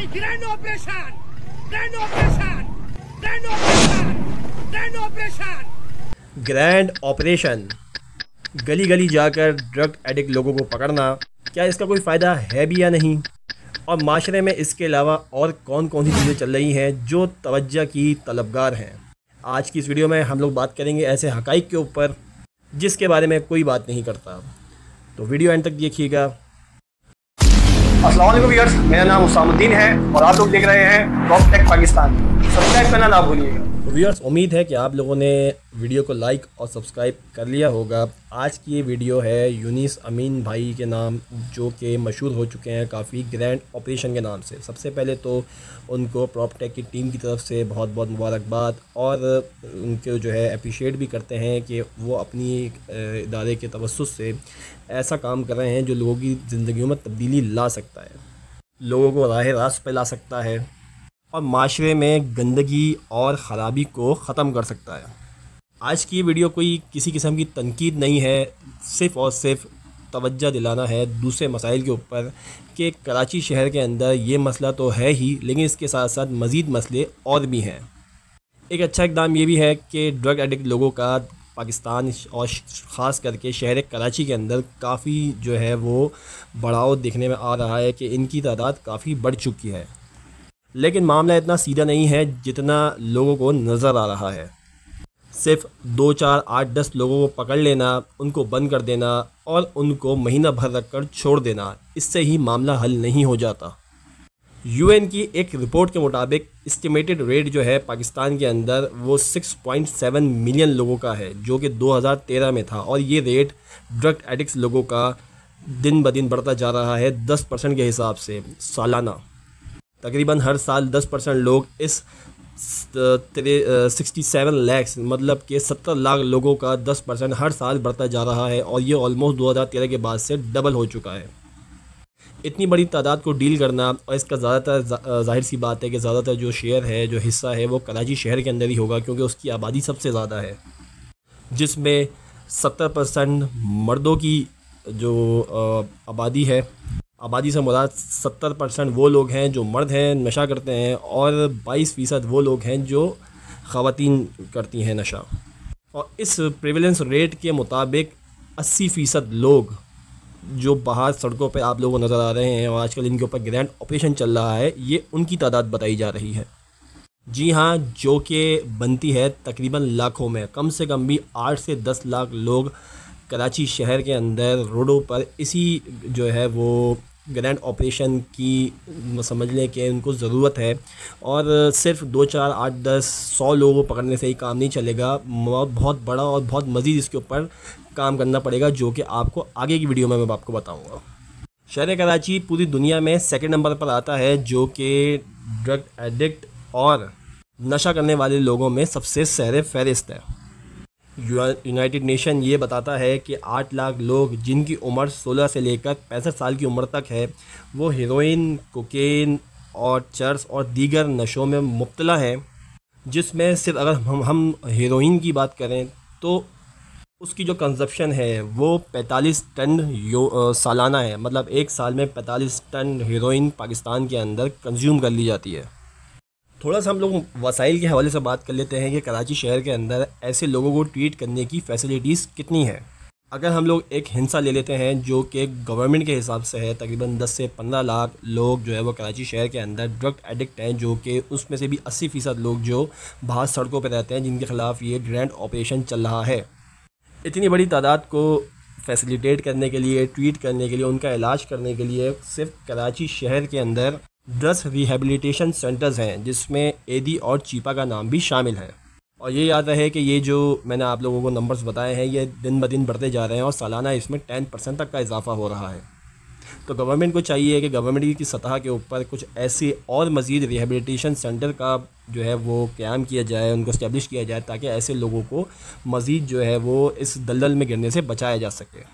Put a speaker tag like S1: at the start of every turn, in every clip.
S1: Grand operation, grand operation, grand operation, grand operation.
S2: Grand operation, गली गली जाकर drug addict लोगों को पकड़ना, क्या इसका कोई फ़ायदा है भी या नहीं? और माशरे में इसके अलावा और कौन कौन सी चीज़ें चल रही हैं जो तवज्जो की तलबगार हैं। आज की इस वीडियो में हम लोग बात करेंगे ऐसे हक़ाइक़ के ऊपर जिसके बारे में कोई बात नहीं करता। तो वीडियो एंड तक देखिएगा।
S3: अस्सलाम वालेकुम व्यूअर्स, मेरा नाम उसामुद्दीन है और आप लोग देख रहे हैं प्रॉपटेक पाकिस्तान। सब्सक्राइब करना ना भूलिएगा।
S2: तो व्यूअर्स, उम्मीद है कि आप लोगों ने वीडियो को लाइक और सब्सक्राइब कर लिया होगा। आज की ये वीडियो है यूनिस अमीन भाई के नाम, जो कि मशहूर हो चुके हैं काफ़ी ग्रैंड ऑपरेशन के नाम से। सबसे पहले तो उनको प्रॉपटेक की टीम की तरफ से बहुत बहुत मुबारकबाद और उनको जो है अप्रिशिएट भी करते हैं कि वो अपनी इदारे के तवस्सुस से ऐसा काम कर रहे हैं जो लोगों की ज़िंदगियों में तब्दीली ला सकता है, लोगों को राह रास्त पे ला सकता है और माशरे में गंदगी और ख़राबी को ख़त्म कर सकता है। आज की वीडियो कोई किसी किस्म की तनकीद नहीं है, सिर्फ़ और सिर्फ तवज्जो दिलाना है दूसरे मसाइल के ऊपर कि कराची शहर के अंदर ये मसला तो है ही, लेकिन इसके साथ साथ मज़ीद मसले और भी हैं। एक अच्छा इक़दाम ये भी है कि ड्रग एडिक्ट लोगों का पाकिस्तान और ख़ास करके शहर कराची के अंदर काफ़ी जो है वो बढ़ाव देखने में आ रहा है कि इनकी तादाद काफ़ी बढ़ चुकी है। लेकिन मामला इतना सीधा नहीं है जितना लोगों को नज़र आ रहा है। सिर्फ 2, 4, 8, 10 लोगों को पकड़ लेना, उनको बंद कर देना और उनको महीना भर रख कर छोड़ देना, इससे ही मामला हल नहीं हो जाता। यूएन की एक रिपोर्ट के मुताबिक एस्टिमेटेड रेट जो है पाकिस्तान के अंदर वो 6.7 मिलियन लोगों का है, जो कि 2013 में था। और ये रेट ड्रग एडिक्ट्स लोगों का दिन ब दिन बढ़ता जा रहा है 10% के हिसाब से सालाना। तकरीबन हर साल 10% लोग इस 67 लाख मतलब कि 70 लाख लोगों का 10% हर साल बढ़ता जा रहा है और ये ऑलमोस्ट 2013 के बाद से डबल हो चुका है। इतनी बड़ी तादाद को डील करना, और इसका ज़्यादातर जाहिर सी बात है कि ज़्यादातर जो शेयर है, जो हिस्सा है, वो कराची शहर के अंदर ही होगा, क्योंकि उसकी आबादी सबसे ज़्यादा है, जिसमें 70% मर्दों की जो आबादी है। आबादी से मुराद 70% वो लोग हैं जो मर्द हैं, नशा करते हैं, और 22% वो लोग हैं जो ख़वातीन करती हैं नशा। और इस प्रेवलेंस रेट के मुताबिक 80% लोग जो बाहर सड़कों पे आप लोगों को नज़र आ रहे हैं और आजकल इनके ऊपर ग्रैंड ऑपरेशन चल रहा है, ये उनकी तादाद बताई जा रही है। जी हाँ, जो कि बनती है तकरीबन लाखों में। कम से कम भी 8 से 10 लाख लोग कराची शहर के अंदर रोडों पर इसी जो है वो ग्रैंड ऑपरेशन की समझ लें कि उनको ज़रूरत है। और सिर्फ 2, 4, 8, 10, 100 लोगों को पकड़ने से ही काम नहीं चलेगा, बहुत बड़ा और बहुत मज़ीद इसके ऊपर काम करना पड़ेगा, जो कि आपको आगे की वीडियो में मैं आपको बताऊंगा। शहर कराची पूरी दुनिया में सेकंड नंबर पर आता है, जो कि ड्रग एडिक्ट और नशा करने वाले लोगों में सबसे सर फहरिस्त है। यूनाइटेड नेशन ये बताता है कि 8 लाख लोग जिनकी उम्र 16 से लेकर 65 साल की उम्र तक है, वो हेरोइन, कोकेन और चर्स और दीगर नशों में मुब्तला हैं। जिसमें सिर्फ अगर हम हेरोइन की बात करें तो उसकी जो कंजप्शन है वो 45 टन सालाना है। मतलब एक साल में 45 टन हेरोइन पाकिस्तान के अंदर कंज्यूम कर ली जाती है। थोड़ा सा हम लोग वसाइल के हवाले से बात कर लेते हैं कि कराची शहर के अंदर ऐसे लोगों को ट्रीट करने की फ़ैसिलिटीज़ कितनी है। अगर हम लोग एक हिस्सा ले लेते हैं जो कि गवर्नमेंट के हिसाब से है, तकरीबन 10 से 15 लाख लोग जो है वो कराची शहर के अंदर ड्रग एडिक्ट हैं, जो कि उसमें से भी 80% लोग जो बाहर सड़कों पर रहते हैं, जिनके ख़िलाफ़ ये ग्रैंड ऑपरेशन चल रहा है। इतनी बड़ी तादाद को फैसिलिटेट करने के लिए, ट्रीट करने के लिए, उनका इलाज करने के लिए सिर्फ कराची शहर के अंदर 10 रिहेबिलिटेशन सेंटर्स हैं, जिसमें एडी और चीपा का नाम भी शामिल है। और ये याद रहे कि ये जो मैंने आप लोगों को नंबर्स बताए हैं, ये दिन ब दिन बढ़ते जा रहे हैं और सालाना इसमें 10% तक का इजाफा हो रहा है। तो गवर्नमेंट को चाहिए कि गवर्नमेंट की सतह के ऊपर कुछ ऐसे और मज़ीद रिहेबिलिटेशन सेंटर का जो है वो क़याम किया जाए, उनको इस्टेब्लिश किया जाए, ताकि ऐसे लोगों को मज़ीद जो है वो इस दलदल में गिरने से बचाया जा सके।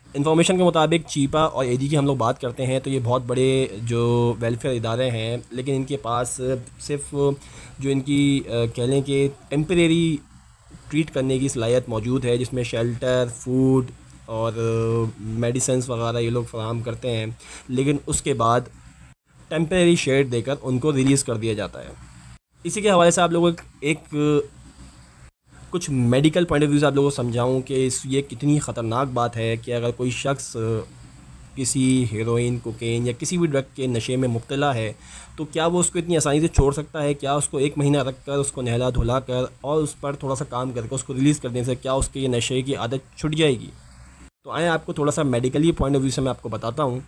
S2: इन्फॉर्मेशन के मुताबिक चीपा और एडी की हम लोग बात करते हैं तो ये बहुत बड़े जो वेलफेयर इदारे हैं, लेकिन इनके पास सिर्फ जो इनकी कह लें कि टेम्परेरी ट्रीट करने की सलाहियत मौजूद है, जिसमें शेल्टर, फूड और मेडिसिन्स वगैरह ये लोग फराहम करते हैं। लेकिन उसके बाद टेम्परेरी शेड देकर उनको रिलीज़ कर दिया जाता है। इसी के हवाले से आप लोगों को एक कुछ मेडिकल पॉइंट ऑफ व्यू से आप लोगों को समझाऊं कि ये कितनी ख़तरनाक बात है कि अगर कोई शख्स किसी हेरोइन, कोकेन या किसी भी ड्रग के नशे में मुब्तला है तो क्या वो उसको इतनी आसानी से छोड़ सकता है? क्या उसको 1 महीना रख कर उसको नहला धुला कर और उस पर थोड़ा सा काम करके उसको रिलीज़ करने से क्या उसके ये नशे की आदत छूट जाएगी? तो आए आपको थोड़ा सा मेडिकली पॉइंट ऑफ व्यू से मैं आपको बताता हूँ।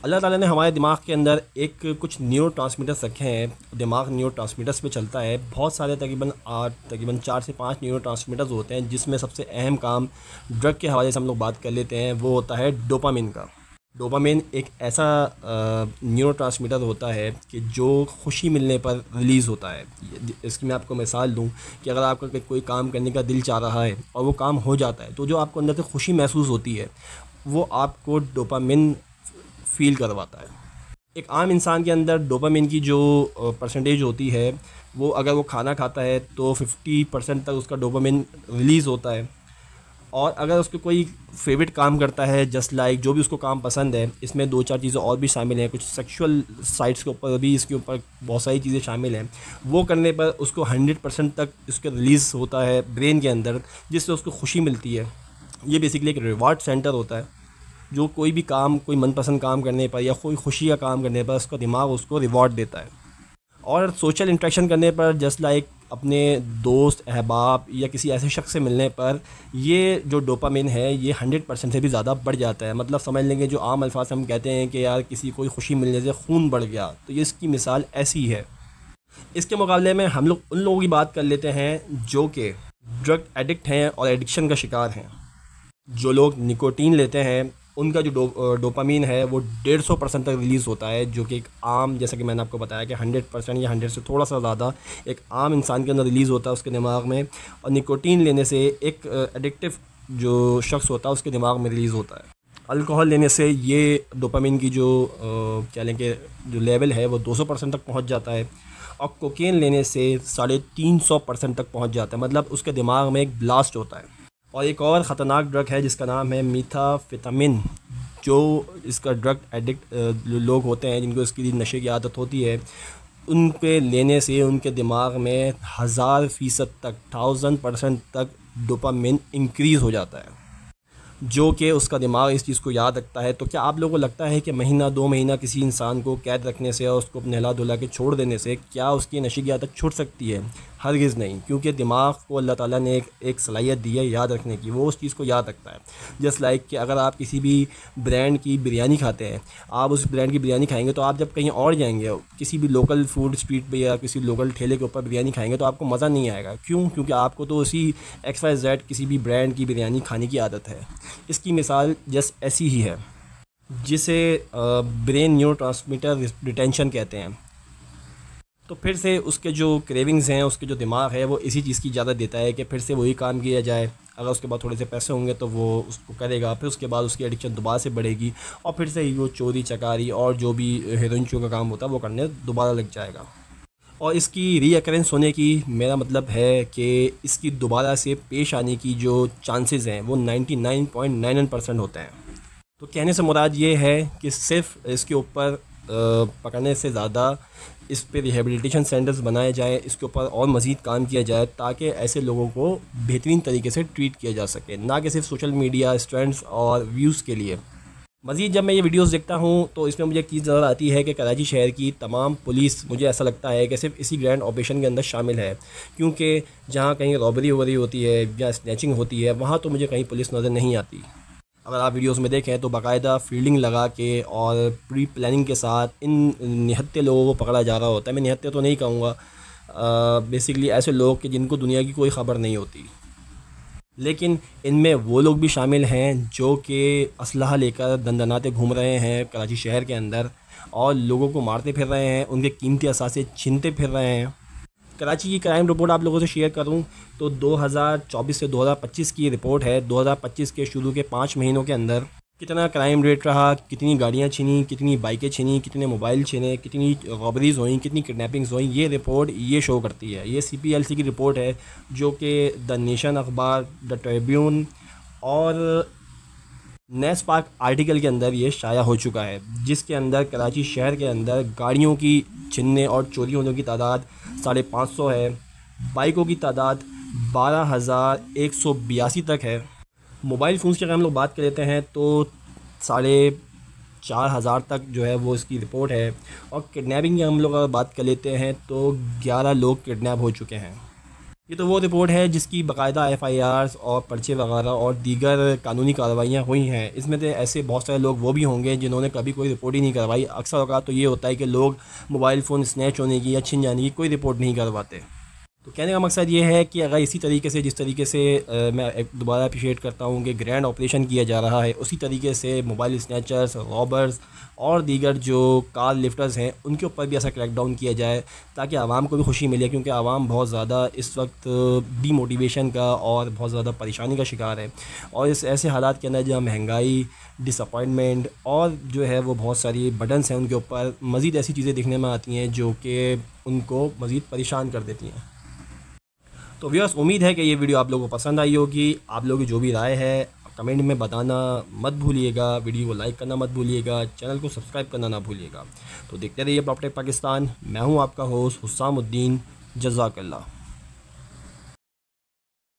S2: अल्लाह ताला ने हमारे दिमाग के अंदर कुछ न्यूरो ट्रांसमीटर्स रखे हैं। दिमाग न्यूरो ट्रांसमीटर्स पे चलता है। बहुत सारे तकरीबन 4 से 5 न्यूरो ट्रांसमीटर्स होते हैं, जिसमें सबसे अहम काम ड्रग के हवाले से हम लोग बात कर लेते हैं, वो होता है डोपामिन का। डोपामिन एक ऐसा न्यूरो ट्रांसमीटर होता है कि जो खुशी मिलने पर रिलीज़ होता है। इसकी मैं आपको मिसाल दूं कि अगर आपका कोई काम करने का दिल चाह रहा है और वो काम हो जाता है तो जो आपको अंदर से खुशी महसूस होती है वो आपको डोपामिन फ़ील करवाता है। एक आम इंसान के अंदर डोपामिन की जो परसेंटेज होती है वो अगर वो खाना खाता है तो 50% तक उसका डोपामिन रिलीज़ होता है। और अगर उसको कोई फेवरेट काम करता है, जस्ट लाइक जो भी उसको काम पसंद है, इसमें 2-4 चीज़ें और भी शामिल हैं, कुछ सेक्सुअल साइट्स के ऊपर भी इसके ऊपर बहुत सारी चीज़ें शामिल हैं, वो करने पर उसको 100% तक उसका रिलीज़ होता है ब्रेन के अंदर, जिससे उसको खुशी मिलती है। ये बेसिकली एक रिवार्ड सेंटर होता है, जो कोई भी काम, कोई मनपसंद काम करने पर या कोई खुशी का काम करने पर उसका दिमाग उसको रिवॉर्ड देता है। और सोशल इंटरेक्शन करने पर, जस्ट लाइक अपने दोस्त, अहबाब या किसी ऐसे शख्स से मिलने पर, ये जो डोपामिन है ये 100% से भी ज़्यादा बढ़ जाता है। मतलब समझ लेंगे जो आम अल्फाज से हम कहते हैं कि यार किसी कोई खुशी मिलने से खून बढ़ गया, तो ये इसकी मिसाल ऐसी है। इसके मुकाबले में हम लोग उन लोगों की बात कर लेते हैं जो कि ड्रग एडिक्ट हैं और एडिक्शन का शिकार हैं। जो लोग निकोटीन लेते हैं उनका जो डोपामीन है वो 150% तक रिलीज़ होता है, जो कि एक आम, जैसा कि मैंने आपको बताया कि 100% या 100 से थोड़ा सा ज़्यादा एक आम इंसान के अंदर रिलीज़ होता है उसके दिमाग में। और निकोटीन लेने से एक एडिक्टिव जो शख्स होता है उसके दिमाग में रिलीज़ होता है। अल्कोहल लेने से ये डोपामीन की जो क्या लें कि जो लेवल है वो 200% तक पहुँच जाता है। और कोकेन लेने से 350% तक पहुँच जाता है। मतलब उसके दिमाग में एक ब्लास्ट होता है। और एक और ख़तरनाक ड्रग है जिसका नाम है मीथाफेटामिन। जो इसका ड्रग एडिक्ट लोग होते हैं, जिनको इसकी नशे की आदत होती है, उनके लेने से उनके दिमाग में 1000% तक 1000% तक डोपामिन इंक्रीज़ हो जाता है, जो कि उसका दिमाग इस चीज़ को याद रखता है। तो क्या आप लोगों को लगता है कि महीना 2 महीना किसी इंसान को कैद रखने से और उसको नहला धुला के छोड़ देने से क्या उसकी नशे की आदत छूट सकती है? हरगिज़ नहीं, क्योंकि दिमाग को अल्लाह ताला ने एक सलाहियत दी है याद रखने की, वो उस चीज़ को याद रखता है। जस्ट लाइक कि अगर आप किसी भी ब्रांड की बिरयानी खाते हैं, आप उस ब्रांड की बिरयानी खाएंगे तो आप जब कहीं और जाएंगे, किसी भी लोकल फूड स्ट्रीट पे या किसी लोकल ठेले के ऊपर बिरयानी खाएंगे तो आपको मज़ा नहीं आएगा। क्यों? क्योंकि आपको तो उसी XYZ किसी भी ब्रांड की बिरयानी खाने की आदत है। इसकी मिसाल जस्ट ऐसी ही है, जिसे ब्रेन न्यूरोट्रांसमीटर रिटेंशन कहते हैं। तो फिर से उसके जो क्रेविंग्स हैं, उसके जो दिमाग है वो इसी चीज़ की इजाज़त देता है कि फिर से वही काम किया जाए। अगर उसके बाद थोड़े से पैसे होंगे तो वो उसको करेगा, फिर उसके बाद उसकी एडिक्शन दोबारा से बढ़ेगी और फिर से वो चोरी चकारी और जो भी हेरोइन का काम होता है वो करने दोबारा लग जाएगा। और इसकी रीअकरेंस होने की मेरा मतलब है कि इसकी दोबारा से पेश आने की जो चांसेस हैं वो 99.99% होते हैं। तो कहने से मुराद ये है कि सिर्फ इसके ऊपर पकड़ने से ज़्यादा इस पे रिहेबिलिटेशन सेंटर्स बनाए जाएँ, इसके ऊपर और मज़ीद काम किया जाए ताकि ऐसे लोगों को बेहतरीन तरीके से ट्रीट किया जा सके, ना कि सिर्फ सोशल मीडिया स्टंट्स और व्यूज़ के लिए। मज़ीद जब मैं ये वीडियोस देखता हूँ तो इसमें मुझे एक चीज़ नज़र आती है कि कराची शहर की तमाम पुलिस, मुझे ऐसा लगता है कि सिर्फ इसी ग्रैंड ऑपरेशन के अंदर शामिल है, क्योंकि जहाँ कहीं रॉबरी हो रही होती है या स्नैचिंग होती है वहाँ तो मुझे कहीं पुलिस नज़र नहीं आती। अगर आप वीडियोस में देखें तो बाकायदा फील्डिंग लगा के और प्री प्लानिंग के साथ इन निहत्ते लोगों को पकड़ा जा रहा होता है। मैं निहत्ते तो नहीं कहूँगा, बेसिकली ऐसे लोग कि जिनको दुनिया की कोई ख़बर नहीं होती, लेकिन इनमें वो लोग भी शामिल हैं जो कि असलहा लेकर दंदनाते घूम रहे हैं कराची शहर के अंदर और लोगों को मारते फिर रहे हैं, उनके कीमती असासे छीनते फिर रहे हैं। कराची की क्राइम रिपोर्ट आप लोगों से शेयर करूं तो 2024 से 2025 की रिपोर्ट है। 2025 के शुरू के 5 महीनों के अंदर कितना क्राइम रेट रहा, कितनी गाड़ियां छीनी, कितनी बाइकें छीनी, कितने मोबाइल छीने, कितनी रॉबरीज़ हुई, कितनी किडनैपिंग्स हुई, ये रिपोर्ट ये शो करती है। ये CPLC की रिपोर्ट है जो कि द नेशन अखबार, द ट्रिब्यून और नए स्पार्क आर्टिकल के अंदर ये शाया हो चुका है, जिसके अंदर कराची शहर के अंदर गाड़ियों की छीनने और चोरी होने की तादाद 550 है, बाइकों की तादाद 12,182 तक है। मोबाइल फ़ोन्स की अगर हम लोग बात कर लेते हैं तो 4,500 तक जो है वो इसकी रिपोर्ट है। और किडनैपिंग की हम लोग अगर बात कर लेते हैं तो 11 लोग किडनैप हो चुके हैं। ये तो वो रिपोर्ट है जिसकी बाकायदा FIRs और पर्चे वगैरह और दीगर कानूनी कार्रवाइयाँ हुई हैं। इसमें तो ऐसे बहुत सारे लोग वो भी होंगे जिन्होंने कभी कोई रिपोर्ट ही नहीं करवाई। अक्सर औक़ात तो ये होता है कि लोग मोबाइल फ़ोन स्नैच होने की या छिन जाने की कोई रिपोर्ट नहीं करवाते। तो कहने का मकसद ये है कि अगर इसी तरीके से जिस तरीके से मैं दोबारा अप्रिशिएट करता हूँ कि ग्रैंड ऑपरेशन किया जा रहा है, उसी तरीके से मोबाइल स्नैचर्स, रॉबर्स और दीगर जो कार लिफ्टर्स हैं उनके ऊपर भी ऐसा क्रैकडाउन किया जाए ताकि आवाम को भी खुशी मिले, क्योंकि आवाम बहुत ज़्यादा इस वक्त डीमोटिवेशन का और बहुत ज़्यादा परेशानी का शिकार है। और इस ऐसे हालात के अंदर जहाँ महंगाई, डिसअपॉइंटमेंट और जो है वो बहुत सारी बर्डन्स हैं उनके ऊपर, मज़ीद ऐसी चीज़ें दिखने में आती हैं जो कि उनको मज़ीद परेशान कर देती हैं। तो व्यूअर्स, उम्मीद है कि ये वीडियो आप लोगों को पसंद आई होगी। आप लोगों की जो भी राय है कमेंट में बताना मत भूलिएगा, वीडियो को लाइक करना मत भूलिएगा, चैनल को सब्सक्राइब करना ना भूलिएगा। तो देखते रहिए प्रॉपर्टी पाकिस्तान। मैं हूँ आपका होस्ट हुस्सामुद्दीन। जज़ाकल्लाह।